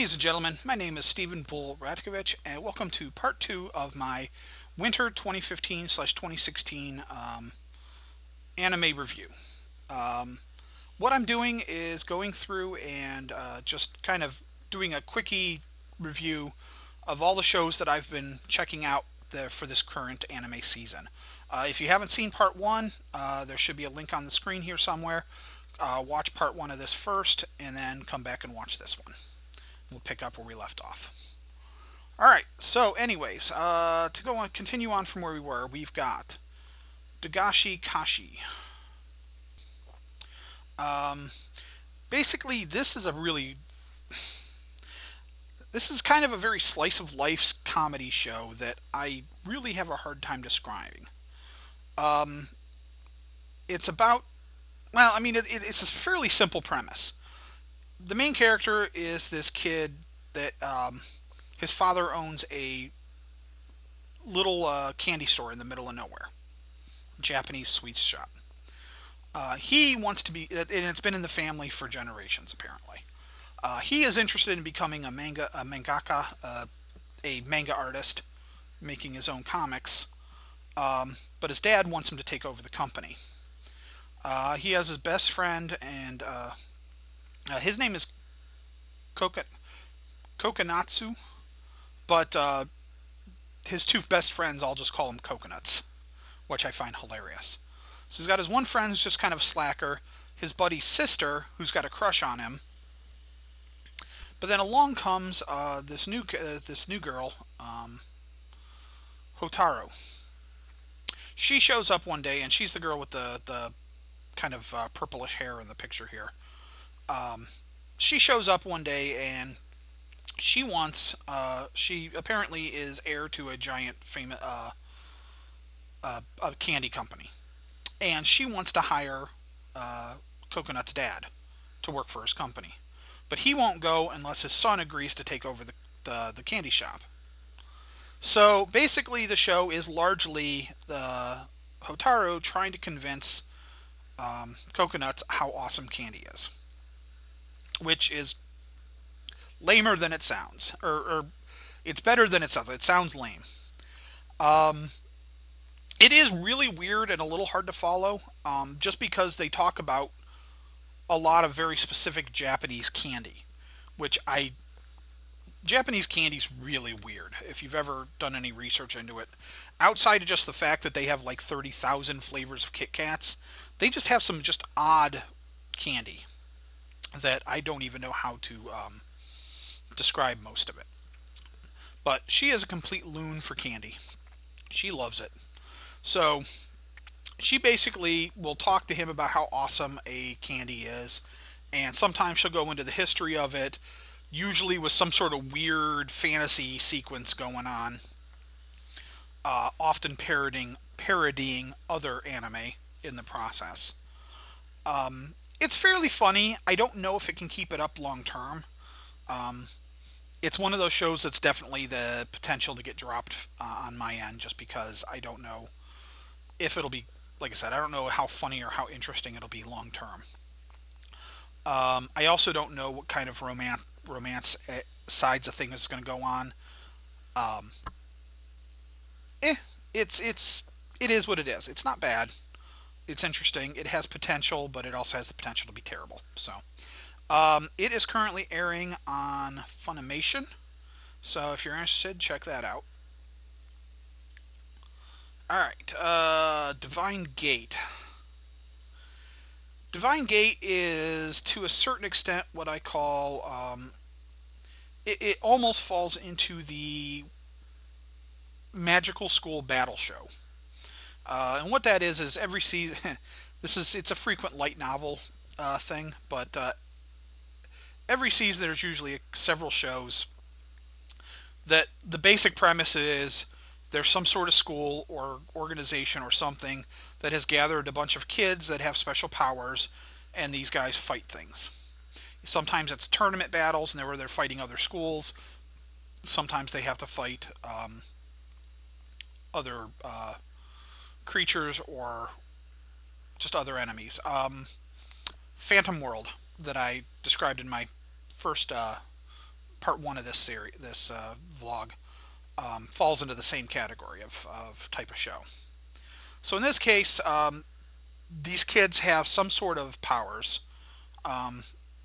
Ladies and gentlemen, my name is Stephen Bulldrek, and welcome to part 2 of my winter 2015/2016 anime review. What I'm doing is going through and just kind of doing a quickie review of all the shows that I've been checking out for this current anime season. If you haven't seen part 1, there should be a link on the screen here somewhere. Watch part 1 of this first, and then come back and watch this one. We'll pick up where we left off. Alright, so anyways, to continue on from where we were, we've got Dagashi Kashi. Basically, this is kind of a very slice of life comedy show that I really have a hard time describing. It's about, it's a fairly simple premise. The main character is this kid that his father owns a little candy store in the middle of nowhere, Japanese sweets shop. He wants to be, and it's been in the family for generations apparently. He is interested in becoming a mangaka, a manga artist, making his own comics. But his dad wants him to take over the company. He has his best friend, and his name is Kokonatsu, but his two best friends all just call him Coconuts, which I find hilarious. So he's got his one friend who's just kind of a slacker, his buddy's sister who's got a crush on him, but then along comes this new girl, Hotaru. She shows up one day, and she's the girl with the kind of purplish hair in the picture here. She shows up one day, and she apparently is heir to a giant famous a candy company, and she wants to hire Coconut's dad to work for his company, but he won't go unless his son agrees to take over the candy shop. So basically, the show is largely Hotaru trying to convince Coconuts how awesome candy is, which is lamer than it sounds, or it's better than it sounds. It sounds lame. It is really weird and a little hard to follow, just because they talk about a lot of very specific Japanese candy, Japanese candy's really weird. If you've ever done any research into it, outside of just the fact that they have like 30,000 flavors of Kit Kats, they just have some just odd candy that I don't even know how to describe most of it. But she is a complete loon for candy. She loves it. So she basically will talk to him about how awesome a candy is, and sometimes she'll go into the history of it, usually with some sort of weird fantasy sequence going on, often parodying other anime in the process. It's fairly funny. I don't know if it can keep it up long term. It's one of those shows that's definitely the potential to get dropped on my end, just because I don't know if it'll be, like I said, I don't know how funny or how interesting it'll be long term. I also don't know what kind of romance sides of things is going to go on. It is what it is. It's not bad. It's interesting. It has potential, but it also has the potential to be terrible. So, it is currently airing on Funimation. So if you're interested, check that out. Alright, Divine Gate. Divine Gate is, to a certain extent, what I call, it almost falls into the magical school battle show. And what that is every season, it's a frequent light novel thing, but every season there's usually several shows that the basic premise is there's some sort of school or organization or something that has gathered a bunch of kids that have special powers, and these guys fight things. Sometimes it's tournament battles, and where they're fighting other schools. Sometimes they have to fight other creatures or just other enemies. Phantom World, that I described in my first part one of this series, this vlog, falls into the same category of type of show. So in this case, these kids have some sort of powers.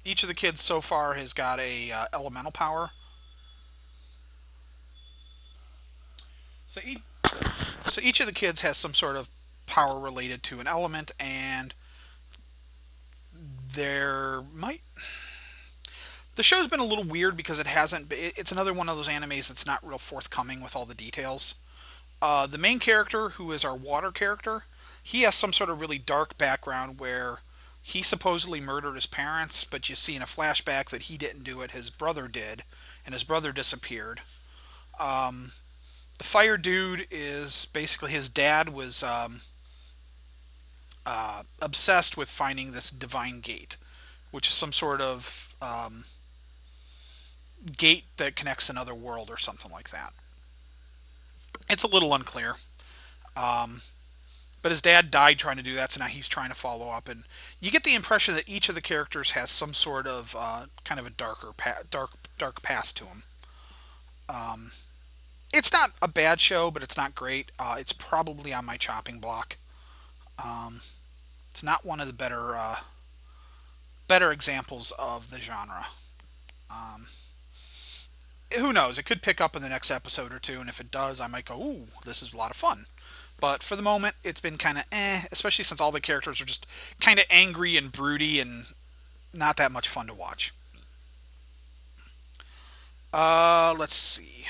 Each of the kids so far has got a elemental power. So each of the kids has some sort of power related to an element, and the show's been a little weird because it's another one of those animes that's not real forthcoming with all the details. The main character, who is our water character, he has some sort of really dark background where he supposedly murdered his parents, but you see in a flashback that he didn't do it, his brother did, and his brother disappeared. The fire dude is basically, his dad was obsessed with finding this divine gate, which is some sort of gate that connects another world or something like that. It's a little unclear. But his dad died trying to do that, so now he's trying to follow up. And you get the impression that each of the characters has some sort of kind of a dark past to him. It's not a bad show, but it's not great. It's probably on my chopping block. It's not one of the better examples of the genre. Who knows? It could pick up in the next episode or two, and if it does, I might go, ooh, this is a lot of fun. But for the moment, it's been kind of especially since all the characters are just kind of angry and broody and not that much fun to watch. Let's see.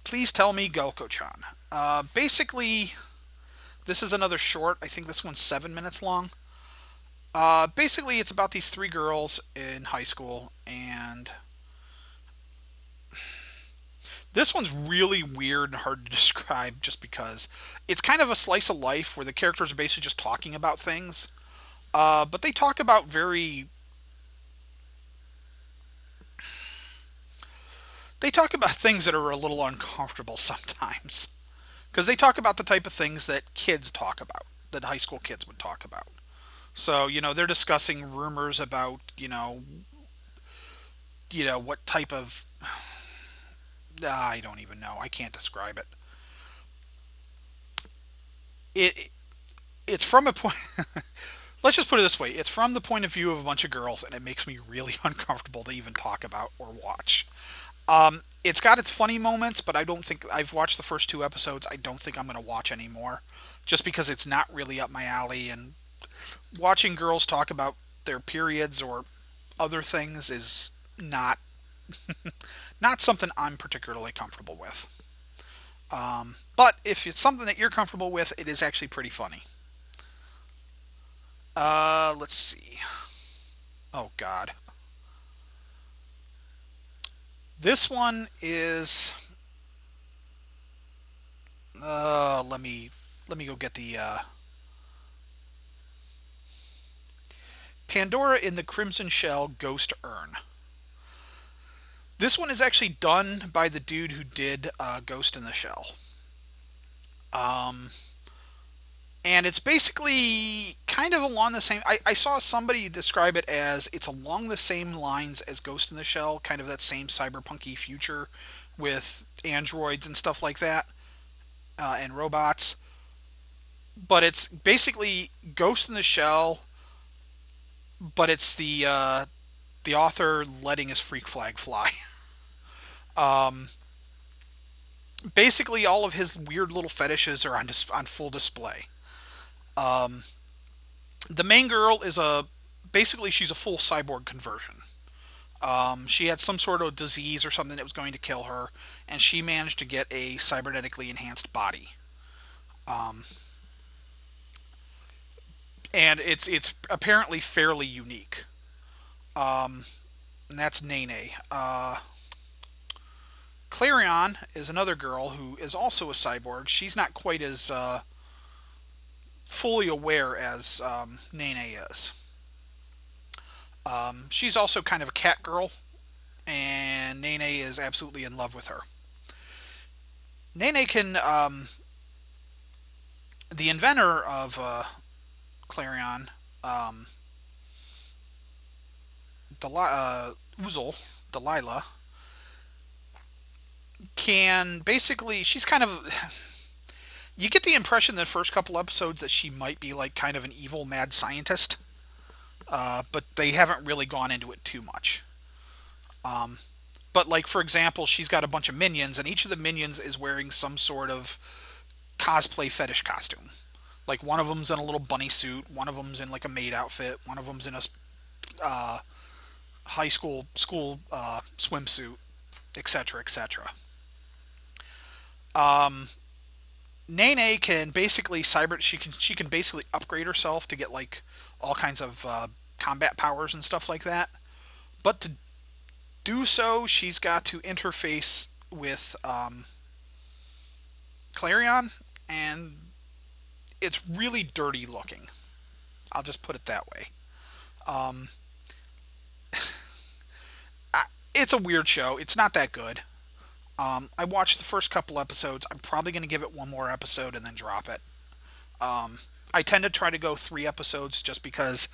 Please tell me Gokko-chan. Basically, this is another short. I think this one's 7 minutes long. Basically, it's about these three girls in high school, and this one's really weird and hard to describe just because it's kind of a slice of life where the characters are basically just talking about things, but they talk about things that are a little uncomfortable sometimes, because they talk about the type of things that kids talk about, that high school kids would talk about. So, they're discussing rumors about, what type of... I don't even know. I can't describe it. It's from a point... Let's just put it this way. It's from the point of view of a bunch of girls, and it makes me really uncomfortable to even talk about or watch. It's got its funny moments, but I don't think... I've watched the first 2 episodes. I don't think I'm going to watch anymore, just because it's not really up my alley, and watching girls talk about their periods or other things is not not something I'm particularly comfortable with. But if it's something that you're comfortable with, it is actually pretty funny. Let's see. Oh, God. This one is... let me go get the... Pandora in the Crimson Shell Ghost Urn. This one is actually done by the dude who did Ghost in the Shell. And it's basically kind of along the same... I saw somebody describe it as it's along the same lines as Ghost in the Shell, kind of that same cyberpunky future with androids and stuff like that, and robots. But it's basically Ghost in the Shell... but it's the author letting his freak flag fly. Basically, all of his weird little fetishes are on full display. The main girl is basically she's a full cyborg conversion. She had some sort of disease or something that was going to kill her, and she managed to get a cybernetically enhanced body. And it's apparently fairly unique. And that's Nene. Clarion is another girl who is also a cyborg. She's not quite as fully aware as Nene is. She's also kind of a cat girl, and Nene is absolutely in love with her. Nene can... the inventor of Clarion, um, Delilah, can basically, she's kind of, you get the impression the first couple episodes that she might be like kind of an evil mad scientist, but they haven't really gone into it too much. Um, but like for example, she's got a bunch of minions, and each of the minions is wearing some sort of cosplay fetish costume. Like one of them's in a little bunny suit, one of them's in like a maid outfit, one of them's in a uh, high school swimsuit, etc., etc. Um, Nene can basically she can basically upgrade herself to get like all kinds of combat powers and stuff like that. But to do so, she's got to interface with Clarion, and it's really dirty looking. I'll just put it that way. Um, it's a weird show. It's not that good. I watched the first couple episodes. I'm probably going to give it one more episode and then drop it. I tend to try to go 3 episodes just because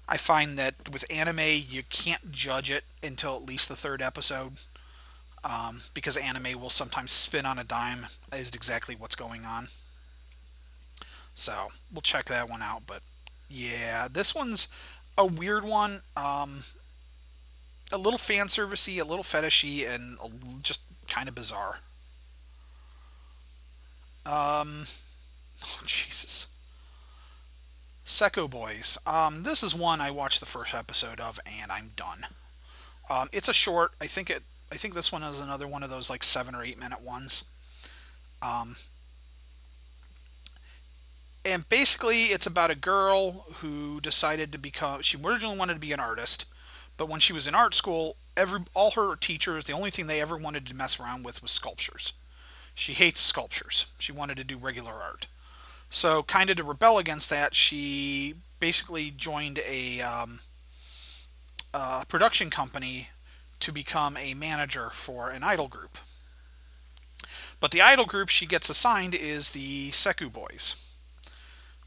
I find that with anime, you can't judge it until at least the 3rd episode. Because anime will sometimes spin on a dime as to exactly what's going on. So, we'll check that one out. But, yeah, this one's a weird one. A little fan servicey, a little fetishy, and just kind of bizarre. Oh, Jesus. Secco Boys. This is one I watched the first episode of, and I'm done. It's a short. I think this one is another one of those like 7 or 8 minute ones. And basically, it's about a girl who decided to become. She originally wanted to be an artist, but when she was in art school, all her teachers, the only thing they ever wanted to mess around with was sculptures. She hates sculptures. She wanted to do regular art. So, kind of to rebel against that, she basically joined a production company to become a manager for an idol group. But the idol group she gets assigned is the Secco Boys,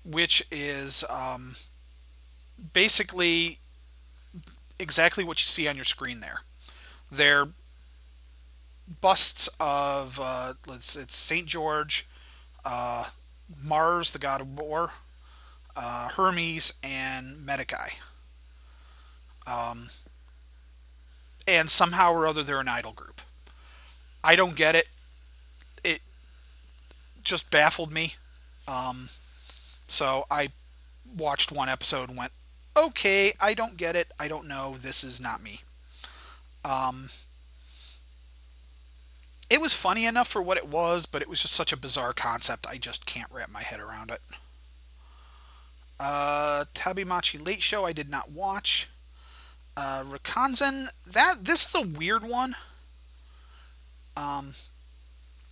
which is basically exactly what you see on your screen there. They're busts of it's Saint George, Mars, the god of war, Hermes, and Medicae. And somehow or other they're an idol group. I don't get it. It just baffled me. So I watched one episode and went, okay, I don't get it. I don't know. This is not me. It was funny enough for what it was, but it was just such a bizarre concept. I just can't wrap my head around it. Machi Late Show I did not watch. Rakanzen, this is a weird one.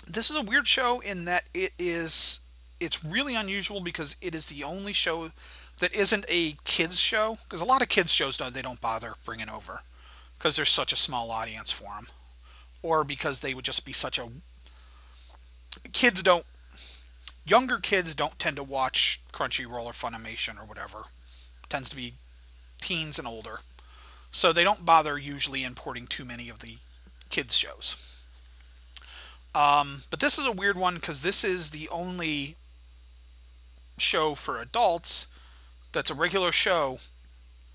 This is a weird show in that it's really unusual because it is the only show that isn't a kids show. Because a lot of kids shows they don't bother bringing over because there's such a small audience for them, or because they would just be such a younger kids don't tend to watch Crunchyroll or Funimation or whatever. It tends to be teens and older. So they don't bother usually importing too many of the kids shows. But this is a weird one because this is the only show for adults that's a regular show,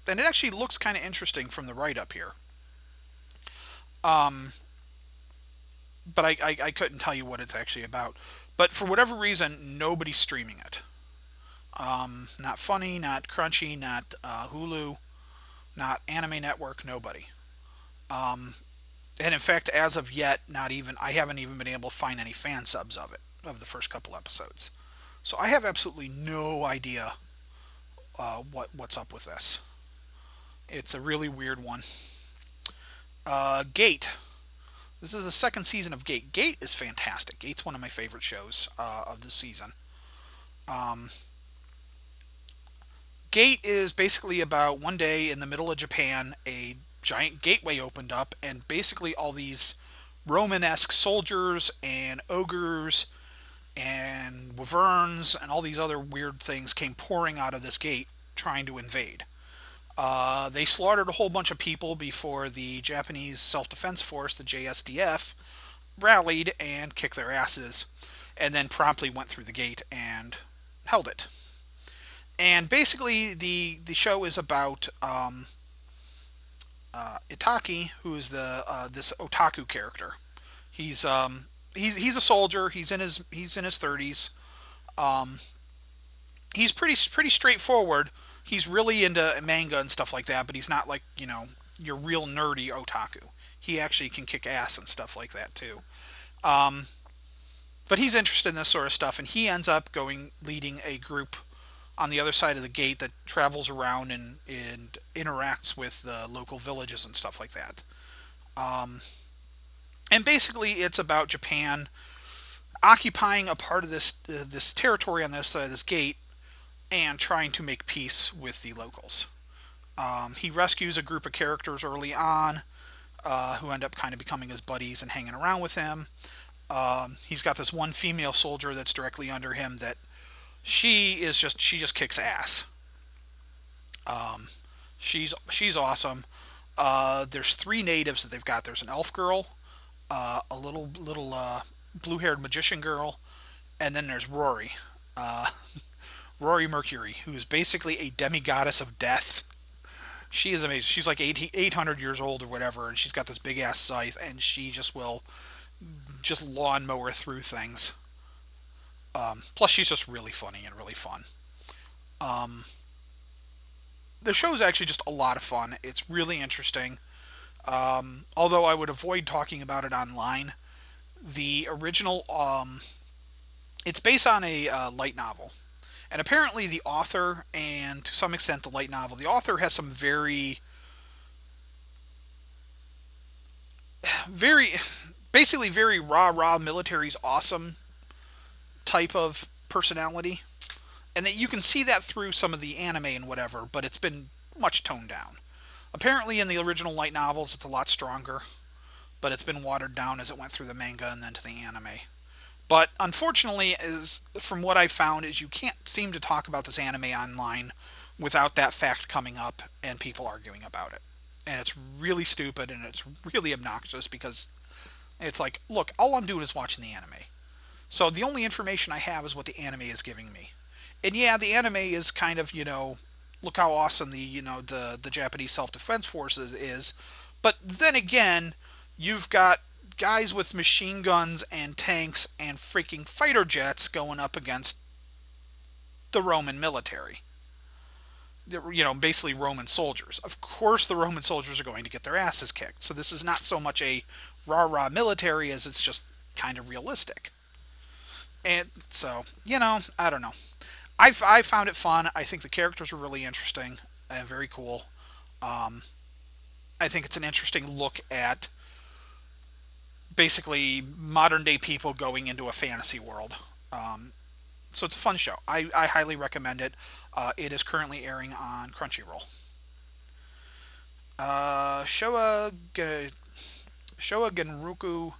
and it actually looks kind of interesting from the write-up here. But I couldn't tell you what it's actually about. But for whatever reason, nobody's streaming it. Not Funny, not Crunchy, not Hulu, not Anime Network, nobody. And in fact, as of yet, I haven't even been able to find any fan subs of the first couple episodes. So I have absolutely no idea what's up with this. It's a really weird one. Gate. This is the 2nd season of Gate. Gate is fantastic. Gate's one of my favorite shows of the season. Gate is basically about one day in the middle of Japan, a giant gateway opened up, and basically all these Romanesque soldiers and ogres and wyverns and all these other weird things came pouring out of this gate trying to invade. They slaughtered a whole bunch of people before the Japanese Self-Defense Force, the JSDF, rallied and kicked their asses, and then promptly went through the gate and held it. And basically, the show is about Itaki, who is this otaku character. He's a soldier. He's in his 30s. He's pretty straightforward. He's really into manga and stuff like that, but he's not like, your real nerdy otaku. He actually can kick ass and stuff like that too. But he's interested in this sort of stuff, and he ends up leading a group on the other side of the gate that travels around and interacts with the local villages and stuff like that. And basically, it's about Japan occupying a part of this territory on this side of this gate and trying to make peace with the locals. He rescues a group of characters early on who end up kind of becoming his buddies and hanging around with him. He's got this one female soldier that's directly under him that she just kicks ass. She's awesome. There's 3 natives that they've got. There's an elf girl, a little blue-haired magician girl, and then there's Rory. Rory Mercury, who is basically a demigoddess of death. She is amazing. She's like 800 years old or whatever, and she's got this big-ass scythe, and she will lawnmower through things. Plus, she's just really funny and really fun. The show is actually just a lot of fun. It's really interesting. Although I would avoid talking about it online. The original, it's based on a light novel. And apparently the author, and to some extent the light novel, the author has some basically very rah-rah, military's awesome type of personality. And that you can see that through some of the anime and whatever, but it's been much toned down. Apparently in the original light novels it's a lot stronger, but it's been watered down as it went through the manga and then to the anime. But unfortunately, from what I found, is you can't seem to talk about this anime online without that fact coming up and people arguing about it. And it's really stupid and it's really obnoxious because it's like, look, all I'm doing is watching the anime. So the only information I have is what the anime is giving me. And yeah, the anime is kind of, look how awesome the Japanese Self-Defense Forces is. But then again, you've got guys with machine guns and tanks and freaking fighter jets going up against the Roman military. Basically Roman soldiers. Of course the Roman soldiers are going to get their asses kicked. So this is not so much a rah-rah military as it's just kind of realistic. And so, I don't know. I found it fun. I think the characters are really interesting and very cool. I think it's an interesting look at basically modern day people going into a fantasy world. So it's a fun show. I highly recommend it. It is currently airing on Crunchyroll. Showa Genroku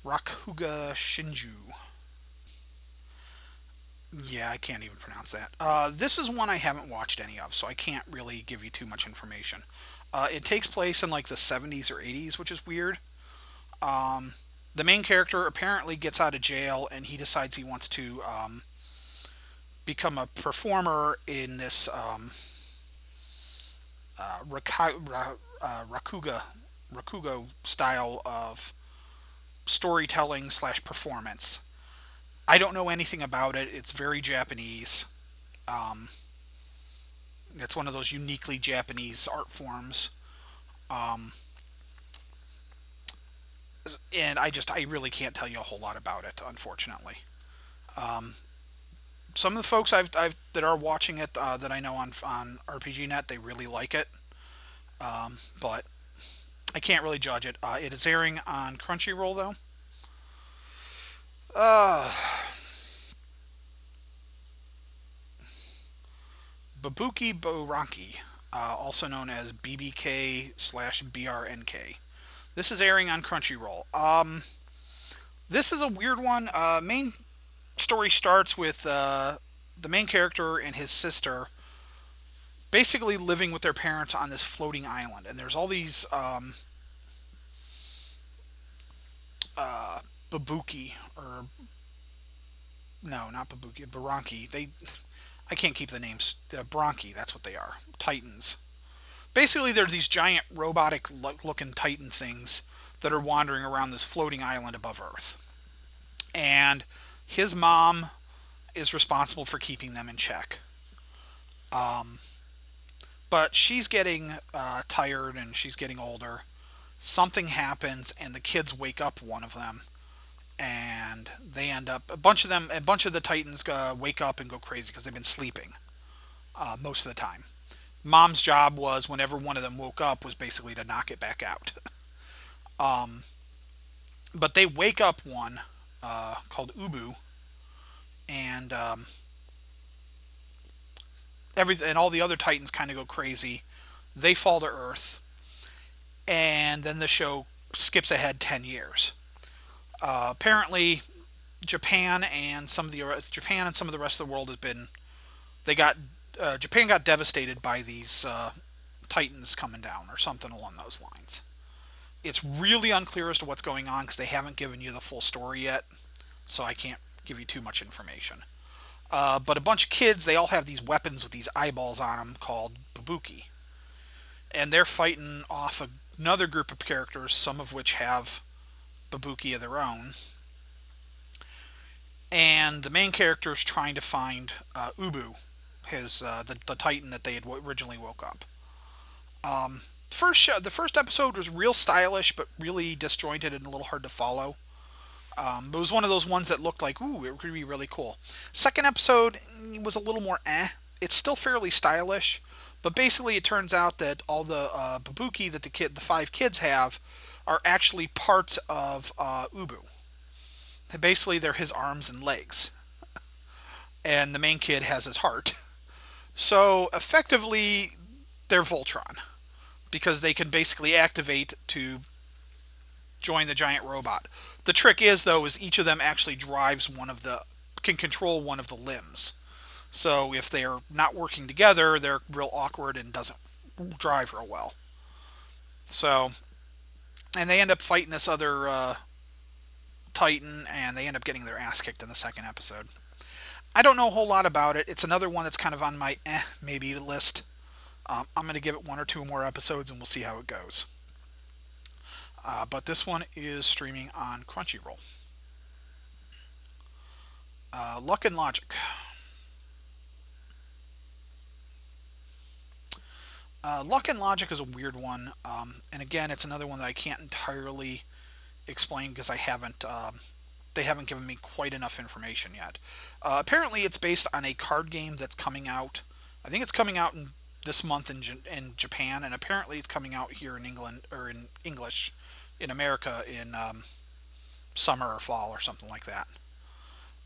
Rakuga Shinju. Yeah, I can't even pronounce that. This is one I haven't watched any of, so I can't really give you too much information. It takes place in like the 70s or 80s, which is weird. The main character apparently gets out of jail and he decides he wants to become a performer in this Rakugo style of storytelling / performance. I don't know anything about it. It's very Japanese. It's one of those uniquely Japanese art forms. And I really can't tell you a whole lot about it, unfortunately. Some of the folks that are watching it that I know on RPGNet, they really like it. But I can't really judge it. It is airing on Crunchyroll, though. Babuki Boranki, also known as BBK/BRNK. This is airing on Crunchyroll. This is a weird one. story starts with the main character and his sister basically living with their parents on this floating island, and there's all these uh, babuki, or no, not babuki, baranki. I can't keep the names. Bronchi, that's what they are. Titans. Basically, they're these giant robotic-looking Titan things that are wandering around this floating island above Earth. And his mom is responsible for keeping them in check. But she's getting tired and she's getting older. Something happens and the kids wake up one of them, and they end up a bunch of the Titans wake up and go crazy because they've been sleeping most of the time. Mom's job was, whenever one of them woke up, was basically to knock it back out. But they wake up one called Ubu, and and all the other Titans kind of go crazy. They fall to Earth, and then the show skips ahead 10 years. Apparently, Japan and some of the rest of the world Japan got devastated by these Titans coming down, or something along those lines. It's really unclear as to what's going on because they haven't given you the full story yet, so I can't give you too much information. But a bunch of kids, they all have these weapons with these eyeballs on them called Babuki. And they're fighting off another group of characters, some of which have Babuki of their own. And the main character is trying to find Ubu, the Titan that they had originally woke up. The first episode was real stylish, but really disjointed and a little hard to follow. It was one of those ones that looked like, ooh, it could be really cool. Second episode was a little more It's still fairly stylish, but basically it turns out that all the Babuki that the 5 kids have are actually parts of Ubu. Basically, they're his arms and legs. And the main kid has his heart. So, effectively, they're Voltron, because they can basically activate to join the giant robot. The trick is, though, is each of them actually can control one of the limbs. So if they're not working together, they're real awkward and doesn't drive real well. So, and they end up fighting this other Titan, and they end up getting their ass kicked in the second episode. I don't know a whole lot about it. It's another one that's kind of on my maybe list. I'm going to give it 1 or 2 more episodes, and we'll see how it goes. But this one is streaming on Crunchyroll. Luck and Logic. Luck and Logic is a weird one, and again, it's another one that I can't entirely explain because they haven't given me quite enough information yet. Apparently, it's based on a card game that's coming out. I think it's coming out this month in Japan, and apparently it's coming out here in England, or in English in America in summer or fall or something like that.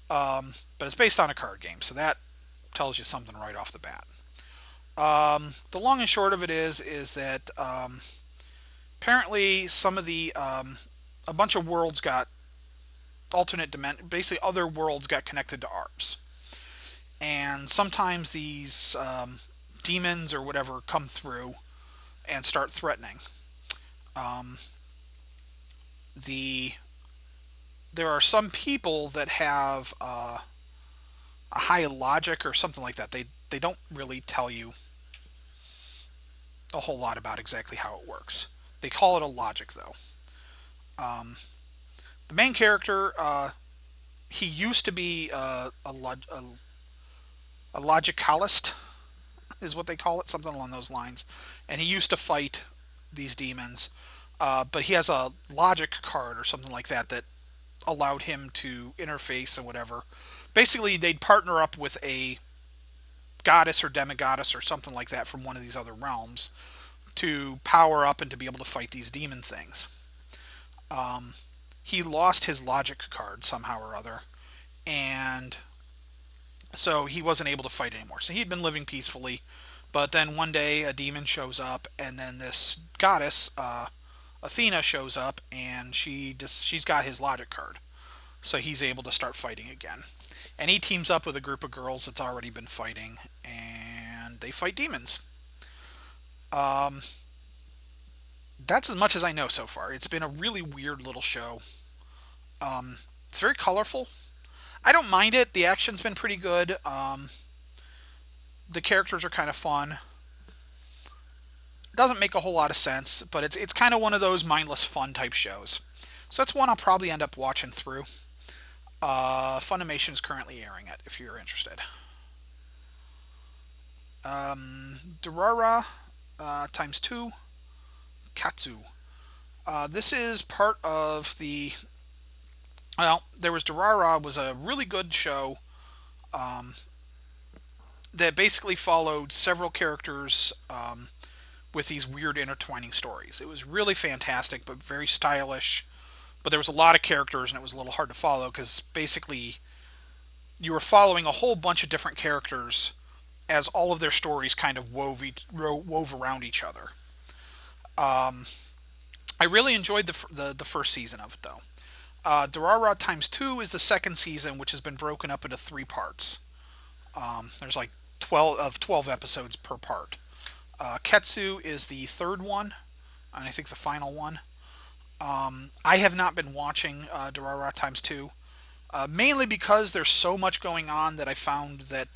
But it's based on a card game, so that tells you something right off the bat. The long and short of it is that apparently some of the a bunch of worlds got basically other worlds got connected to ours, and sometimes these demons or whatever come through and start threatening. There are some people that have a high logic or something like that. They don't really tell you a whole lot about exactly how it works. They call it a logic, though. The main character, he used to be a logicalist, is what they call it, something along those lines. And he used to fight these demons, but he has a logic card or something like that allowed him to interface and whatever. Basically, they'd partner up with a goddess or demigoddess or something like that from one of these other realms to power up and to be able to fight these demon things. He lost his logic card somehow or other, and so he wasn't able to fight anymore. So he'd been living peacefully, but then one day a demon shows up, and then this goddess, Athena, shows up, and she's got his logic card. So he's able to start fighting again. and he teams up with a group of girls that's already been fighting, and they fight demons. Um, that's as much as I know so far. It's been a really weird little show. It's very colorful. I don't mind it. The action's been pretty good. The characters are kind of fun. It doesn't make a whole lot of sense, but it's kind of one of those mindless fun type shows. So that's one I'll probably end up watching through. Funimation is currently airing it, if you're interested. Dora times 2, Katsu. This is part of the... Well, there was Dora was a really good show that basically followed several characters with these weird intertwining stories. It was really fantastic, but very stylish. But there was a lot of characters, and it was a little hard to follow, because basically you were following a whole bunch of different characters as all of their stories kind of wove around each other. I really enjoyed the first season of it, though. Dora times 2 is the second season, which has been broken up into 3 parts. There's like 12 episodes per part. Ketsu is the third one, and I think the final one. I have not been watching Dora times 2, mainly because there's so much going on that I found that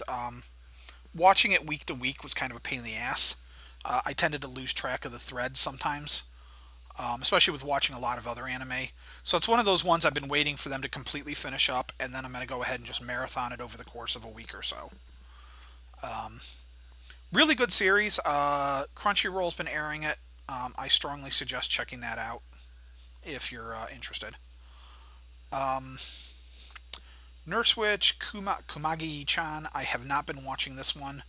watching it week to week was kind of a pain in the ass. I tended to lose track of the threads sometimes, especially with watching a lot of other anime. So it's one of those ones I've been waiting for them to completely finish up, and then I'm going to go ahead and just marathon it over the course of a week or so. Really good series. Crunchyroll's been airing it. I strongly suggest checking that out if you're interested. Nurse Witch Kumagi-chan. I have not been watching this one.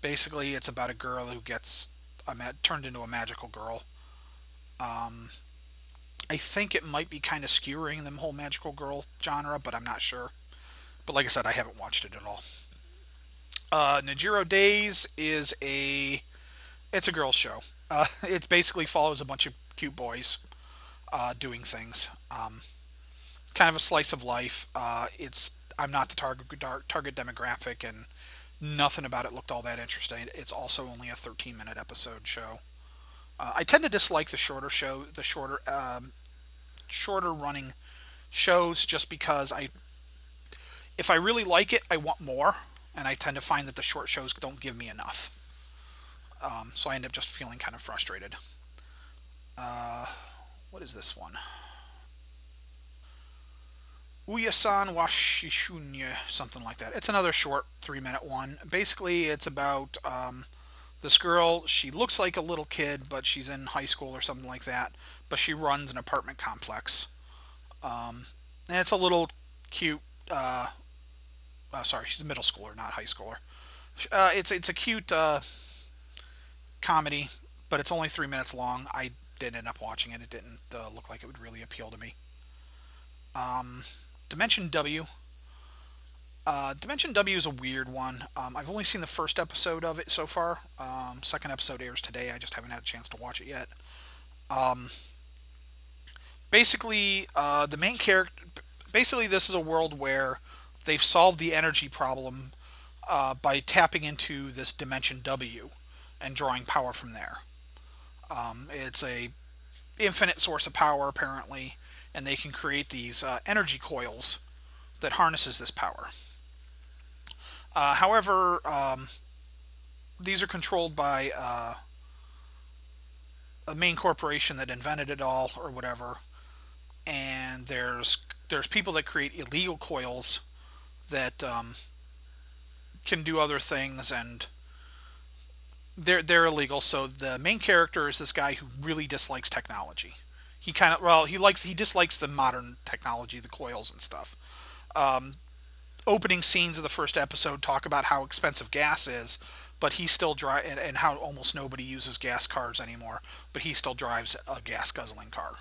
Basically, it's about a girl who gets turned into a magical girl. I think it might be kind of skewering the whole magical girl genre, but I'm not sure. But like I said, I haven't watched it at all. Najiro Days is it's a girl's show. It basically follows a bunch of cute boys doing things. Kind of a slice of life. I'm not the target demographic, and nothing about it looked all that interesting. It's also only a 13-minute episode show. I tend to dislike the shorter running shows, just because if I really like it, I want more, and I tend to find that the short shows don't give me enough. So I end up just feeling kind of frustrated. What is this one? Uyasan wa Shishunya, something like that. It's another short 3-minute one. Basically, it's about this girl. She looks like a little kid, but she's in high school or something like that. But she runs an apartment complex. And it's a little cute. Sorry, she's a middle schooler, not high schooler. It's a cute comedy, but it's only 3 minutes long. I didn't end up watching it. It didn't look like it would really appeal to me. Dimension W. Dimension W is a weird one. I've only seen the first episode of it so far. Second episode airs today. I just haven't had a chance to watch it yet. Basically, the main character... Basically, this is a world where they've solved the energy problem by tapping into this Dimension W and drawing power from there. It's a infinite source of power, apparently, and they can create these energy coils that harnesses this power. However, these are controlled by a main corporation that invented it all, or whatever. And there's people that create illegal coils that can do other things, and they're illegal. So the main character is this guy who really dislikes technology. He dislikes the modern technology, the coils and stuff. Opening scenes of the first episode talk about how expensive gas is, but he still and how almost nobody uses gas cars anymore, but he still drives a gas guzzling car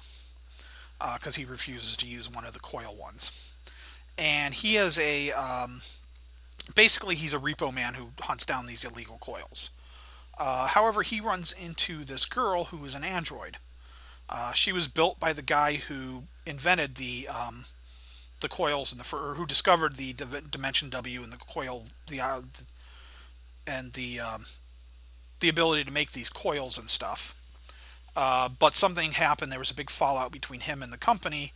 because he refuses to use one of the coil ones. And he is basically he's a repo man who hunts down these illegal coils. However, he runs into this girl who is an android. She was built by the guy who invented the the coils and or who discovered the Dimension W and the coil, and the ability to make these coils and stuff. But something happened. There was a big fallout between him and the company,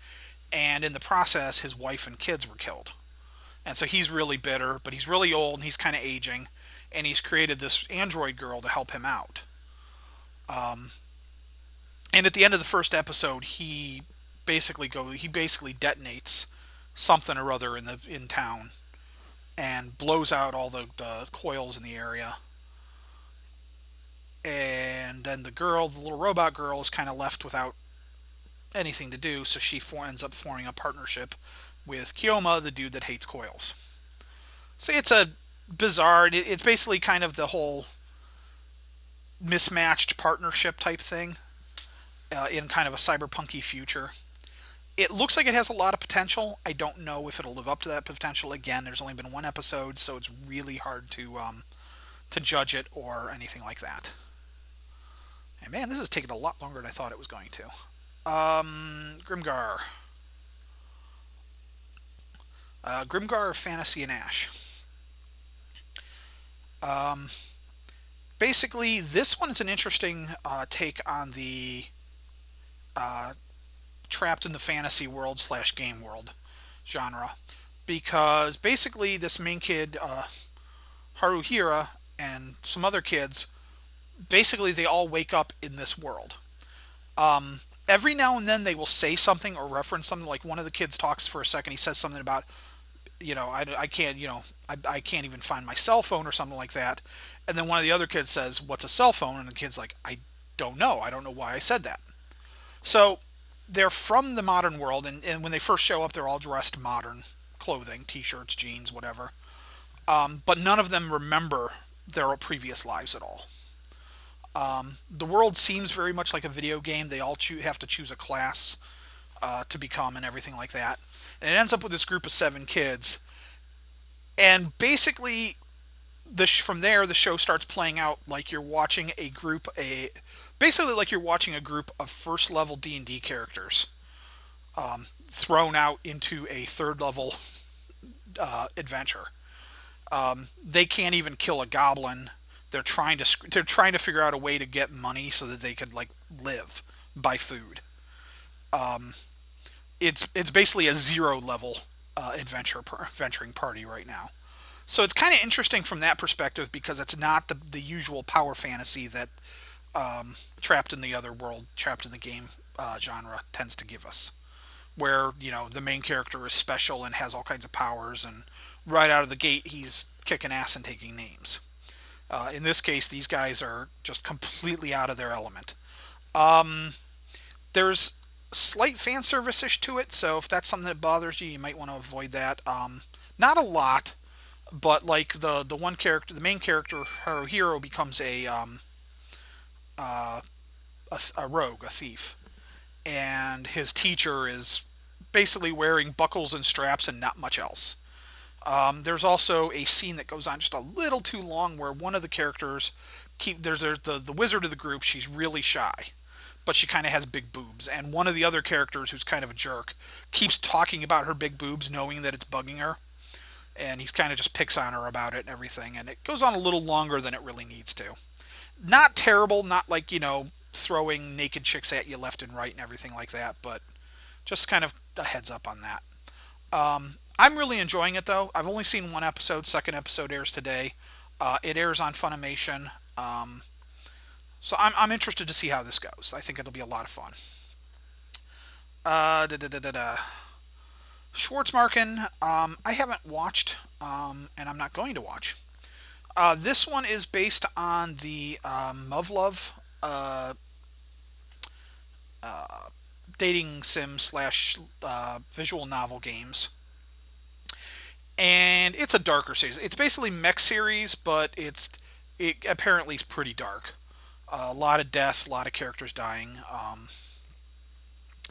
and in the process, his wife and kids were killed. And so he's really bitter, but he's really old and he's kind of aging, and he's created this android girl to help him out. And at the end of the first episode, he basically detonates something or other in town and blows out all the coils in the area. And then the little robot girl, is kind of left without anything to do, so she ends up forming a partnership with Kyoma, the dude that hates coils. So it's a bizarre, it's basically kind of the whole mismatched partnership type thing in kind of a cyberpunky future. It looks like it has a lot of potential. I don't know if it'll live up to that potential. Again, there's only been one episode, so it's really hard to judge it or anything like that. And man, this is taking a lot longer than I thought it was going to. Grimgar. Grimgar Fantasy and Ash. Basically, this one is an interesting take on the trapped in the fantasy world / game world genre. Because basically this main kid, Haruhira, and some other kids, basically they all wake up in this world. Every now and then they will say something or reference something. Like one of the kids talks for a second. He says something about, I can't even find my cell phone or something like that. And then one of the other kids says, "What's a cell phone?" And the kid's like, "I don't know. I don't know why I said that." So they're from the modern world, and when they first show up, they're all dressed modern clothing, t-shirts, jeans, whatever. But none of them remember their previous lives at all. The world seems very much like a video game. They all have to choose a class to become and everything like that. And it ends up with this group of 7 kids. And basically, from there, the show starts playing out like you're watching a group of first-level D&D characters thrown out into a third-level adventure. They can't even kill a goblin. They're trying to figure out a way to get money so that they could live, buy food. It's basically a 0-level adventuring party right now. So it's kind of interesting from that perspective because it's not the usual power fantasy that Trapped in the Other World, Trapped in the Game genre tends to give us, where the main character is special and has all kinds of powers, and right out of the gate he's kicking ass and taking names. In this case, these guys are just completely out of their element. There's slight fan service-ish to it, so if that's something that bothers you, you might want to avoid that. Not a lot, but the one character, the main character, Haruhiro, becomes a rogue, a thief, and his teacher is basically wearing buckles and straps and not much else. There's also a scene that goes on just a little too long where one of the characters there's the wizard of the group. She's really shy, but she kind of has big boobs, and one of the other characters, who's kind of a jerk, keeps talking about her big boobs, knowing that it's bugging her, and he's kind of just picks on her about it and everything, and it goes on a little longer than it really needs to. Not terrible, not throwing naked chicks at you left and right and everything like that, but just kind of a heads up on that. I'm really enjoying it, though. I've only seen one episode. Second episode airs today. It airs on Funimation. So I'm interested to see how this goes. I think it'll be a lot of fun. Schwarzmarkin, I haven't watched, and I'm not going to watch. This one is based on the Muv-Luv dating sim / visual novel games. And it's a darker series. It's basically mech series, but it apparently is pretty dark. A lot of death, a lot of characters dying.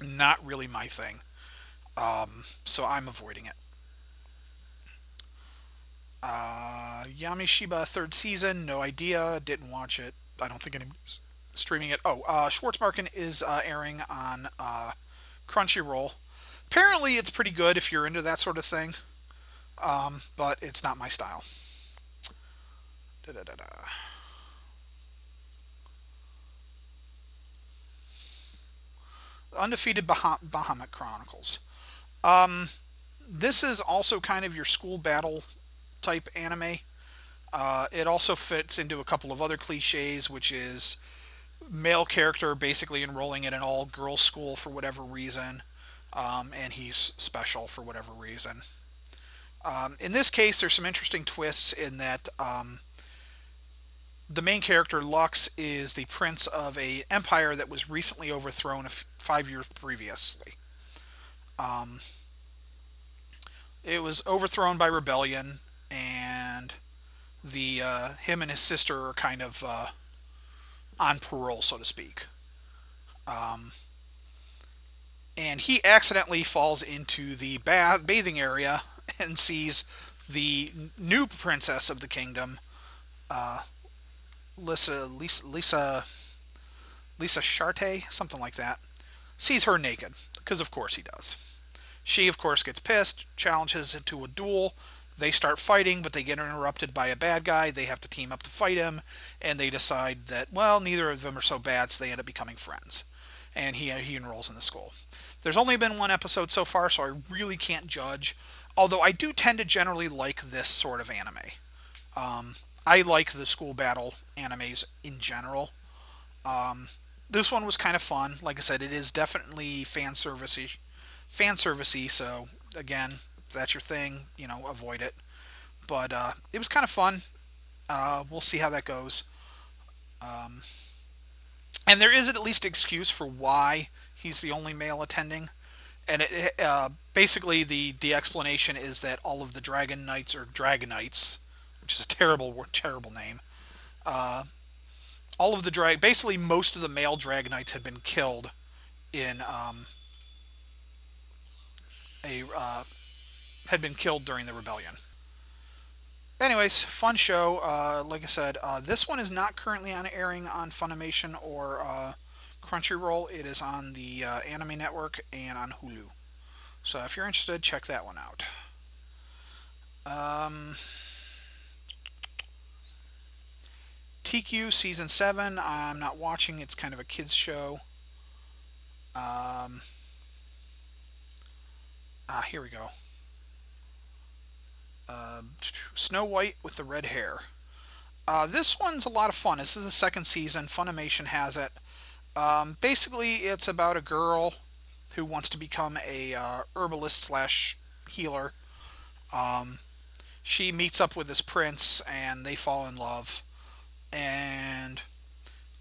Not really my thing. So I'm avoiding it. Yamishiba 3rd season, no idea. Didn't watch it. I don't think anybody's streaming it. Schwarzmarkin is airing on Crunchyroll. Apparently, it's pretty good if you're into that sort of thing, but it's not my style. Da-da-da-da. Undefeated Bahamut Chronicles. Um, this is also kind of your school battle type anime. It also fits into a couple of other cliches, which is male character basically enrolling in an all-girls school for whatever reason, and he's special for whatever reason. In this case, there's some interesting twists in that the main character, Lux, is the prince of an empire that was recently overthrown 5 years previously. Um, it was overthrown by rebellion, and the him and his sister are kind of on parole, so to speak. Um, and he accidentally falls into the bathing area and sees the new princess of the kingdom, uh, Lisa Charte, something like that. Sees her naked, because of course he does. She, of course, gets pissed, challenges it to a duel. They start fighting, but they get interrupted by a bad guy. They have to team up to fight him, and they decide that, well, neither of them are so bad, so they end up becoming friends. And he enrolls in the school. There's only been one episode so far, so I really can't judge. Although I do tend to generally like this sort of anime. I like the school battle animes in general. This one was kind of fun. Like I said, it is definitely fan servicey. So again, if that's your thing, avoid it. But it was kind of fun. We'll see how that goes. And there is at least an excuse for why he's the only male attending. And basically the explanation is that all of the Dragon Knights are Dragonites, which is a terrible name. All of the basically most of the male Dragonites had been killed in had been killed during the rebellion. Anyways, fun show. Like I said, this one is not currently airing on Funimation or Crunchyroll. It is on the Anime Network and on Hulu. So if you're interested, check that one out. TQ Season 7, I'm not watching. It's kind of a kids show. Here we go. Snow White with the red hair. This one's a lot of fun. This is the second season. Funimation has it. Basically, it's about a girl who wants to become a herbalist / healer. She meets up with this prince, and they fall in love. And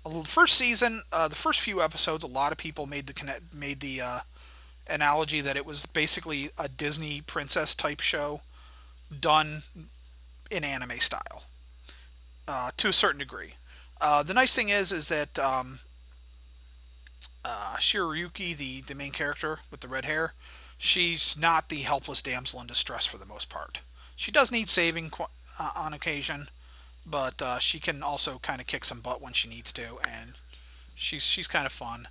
the first season, the first few episodes, a lot of people made the analogy that it was basically a Disney princess type show done in anime style, to a certain degree. The nice thing is that Shiroyuki, the main character with the red hair, she's not the helpless damsel in distress for the most part. She does need saving on occasion, but she can also kind of kick some butt when she needs to, and she's kind of fun.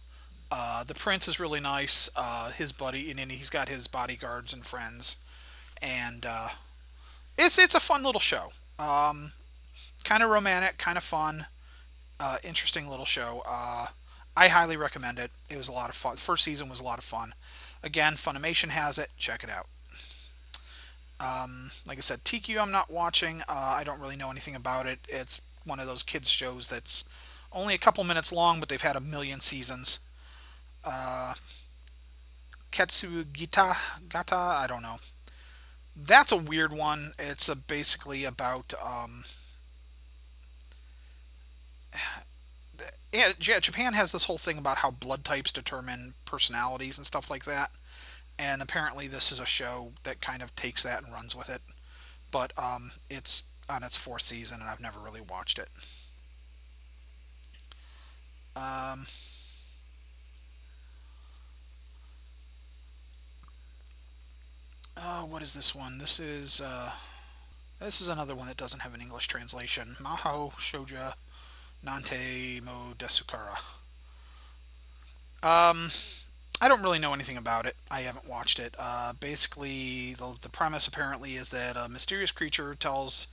The prince is really nice. His buddy, and then he's got his bodyguards and friends, and it's a fun little show. Kind of romantic, kind of fun, interesting little show. I highly recommend it. It was a lot of fun. The first season was a lot of fun. Again, Funimation has it. Check it out. Like I said, TQ I'm not watching. I don't really know anything about it. It's one of those kids shows that's only a couple minutes long, but they've had 1 million seasons. Gata, I don't know. That's a weird one. It's basically about yeah, Japan has this whole thing about how blood types determine personalities and stuff like that. And apparently this is a show that kind of takes that and runs with it. But it's on its 4th season, and I've never really watched it. What is this one? This is another one that doesn't have an English translation. Maho Shouja Nante Mo Desukara. I don't really know anything about it. I haven't watched it. Basically, the premise apparently is that a mysterious creature tells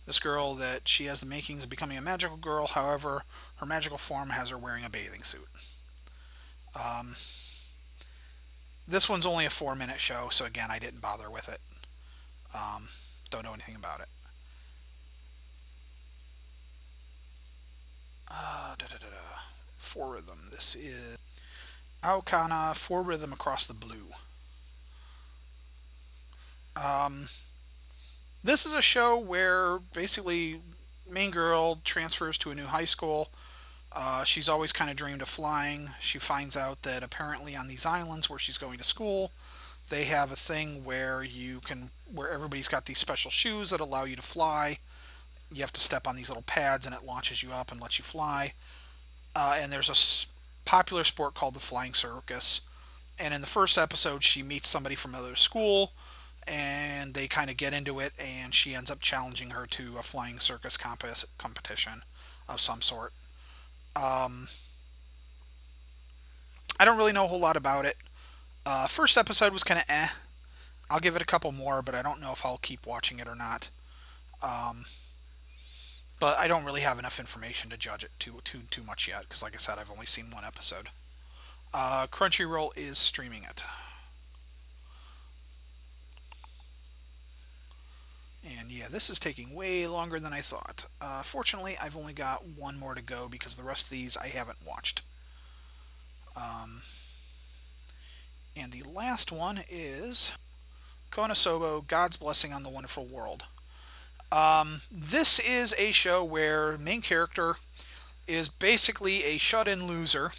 this girl that she has the makings of becoming a magical girl. However, her magical form has her wearing a bathing suit. Um, this one's only a 4-minute show, so again, I didn't bother with it. Um, don't know anything about it. For rhythm. This is Aokana for rhythm across the blue. Um, this is a show where basically main girl transfers to a new high school. She's always kind of dreamed of flying. She finds out that apparently on these islands where she's going to school, they have a thing where everybody's got these special shoes that allow you to fly. You have to step on these little pads and it launches you up and lets you fly. And there's a popular sport called the flying circus. And in the first episode, she meets somebody from another school, and they kind of get into it, and she ends up challenging her to a flying circus competition of some sort. Um, I don't really know a whole lot about it. First episode was kind of eh. I'll give it a couple more, but I don't know if I'll keep watching it or not. Um, but I don't really have enough information to judge it too much yet, because like I said, I've only seen one episode. Crunchyroll is streaming it. And yeah, this is taking way longer than I thought. Fortunately, I've only got one more to go because the rest of these I haven't watched. And the last one is Kona God's Blessing on the Wonderful World. This is a show where the main character is basically a shut-in loser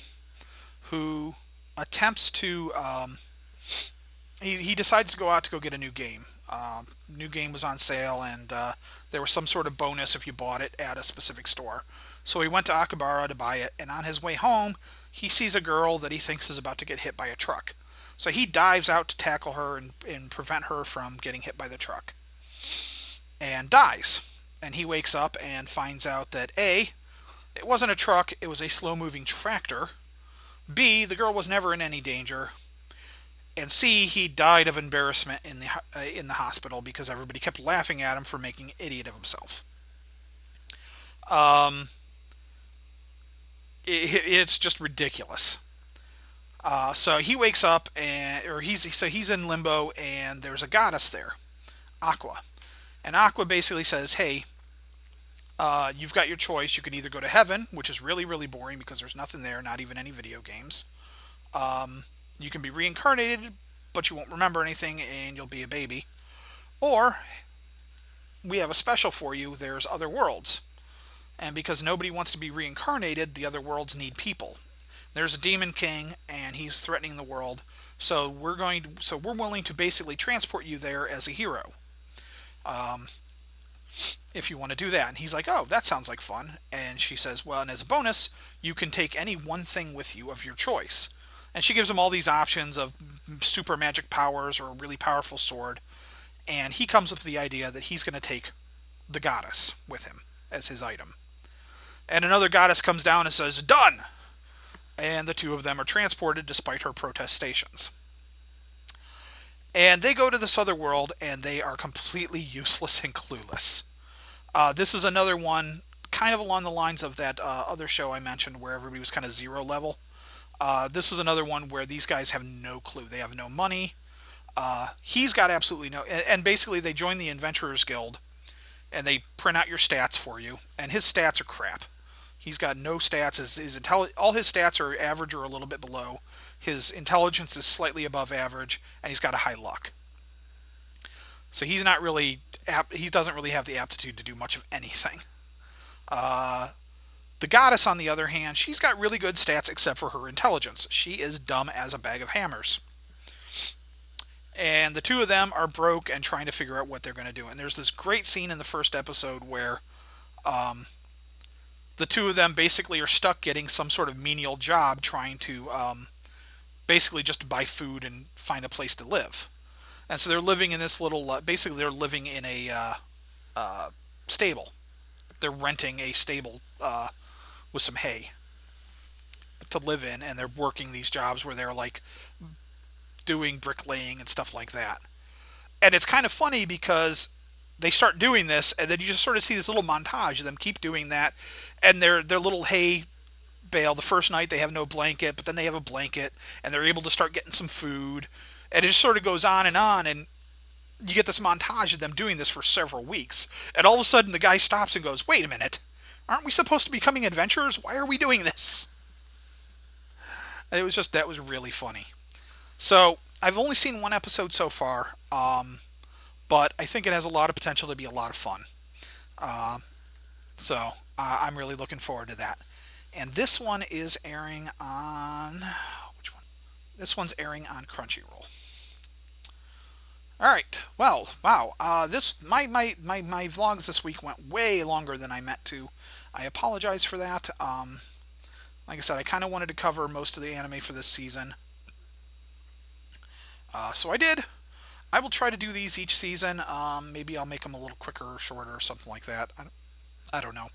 who attempts to he decides to go out to go get a new game. New game was on sale, and there was some sort of bonus if you bought it at a specific store. So he went to Akihabara to buy it, and on his way home, he sees a girl that he thinks is about to get hit by a truck. So he dives out to tackle her and prevent her from getting hit by the truck. And dies. And he wakes up and finds out that A, it wasn't a truck, it was a slow-moving tractor. B, the girl was never in any danger. And C, he died of embarrassment in the hospital because everybody kept laughing at him for making an idiot of himself. It's just ridiculous. So he wakes up he's in limbo, and there's a goddess there, Aqua, and Aqua basically says, "Hey, you've got your choice. You can either go to heaven, which is really really boring because there's nothing there, not even any video games." You can be reincarnated, but you won't remember anything, and you'll be a baby. Or, we have a special for you, there's other worlds. And because nobody wants to be reincarnated, the other worlds need people. There's a demon king, and he's threatening the world, so we're willing to basically transport you there as a hero. If you want to do that. And he's like, oh, that sounds like fun. And she says, well, and as a bonus, you can take any one thing with you of your choice. And she gives him all these options of super magic powers or a really powerful sword. And he comes up with the idea that he's going to take the goddess with him as his item. And another goddess comes down and says, done! And the two of them are transported despite her protestations. And they go to this other world, and they are completely useless and clueless. This is another one, kind of along the lines of that other show I mentioned where everybody was kind of zero level. This is another one where these guys have no clue. They have no money. He's got absolutely no... And basically they join the Adventurers Guild, and they print out your stats for you, and his stats are crap. He's got no stats. All his stats are average or a little bit below. His intelligence is slightly above average, and he's got a high luck. So he's not really... He doesn't really have the aptitude to do much of anything. The goddess, on the other hand, she's got really good stats except for her intelligence. She is dumb as a bag of hammers. And the two of them are broke and trying to figure out what they're going to do. And there's this great scene in the first episode where the two of them basically are stuck getting some sort of menial job trying to basically just buy food and find a place to live. And so they're living in this little... basically, they're living in a stable. They're renting a stable with some hay. to live in, and they're working these jobs where they're like doing bricklaying and stuff like that. And it's kind of funny because they start doing this, and then you just sort of see this little montage of them keep doing that, and their little hay bale. The first night they have no blanket, but then they have a blanket, and they're able to start getting some food, and it just sort of goes on, and you get this montage of them doing this for several weeks, and all of a sudden the guy stops and goes, "Wait a minute, aren't we supposed to be becoming adventurers? Why are we doing this?" And that was really funny. So I've only seen one episode so far, but I think it has a lot of potential to be a lot of fun. So I'm really looking forward to that. And this one is airing on which one? This one's airing on Crunchyroll. All right. Well, wow. This my vlogs this week went way longer than I meant to. I apologize for that. Like I said, I kind of wanted to cover most of the anime for this season. So I did. I will try to do these each season. Maybe I'll make them a little quicker or shorter or something like that. I don't know.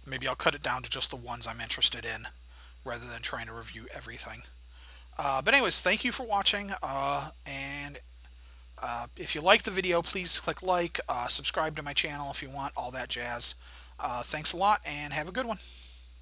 Maybe I'll cut it down to just the ones I'm interested in, rather than trying to review everything. But anyways, thank you for watching, and if you like the video, please click like, subscribe to my channel if you want, all that jazz. Thanks a lot, and have a good one.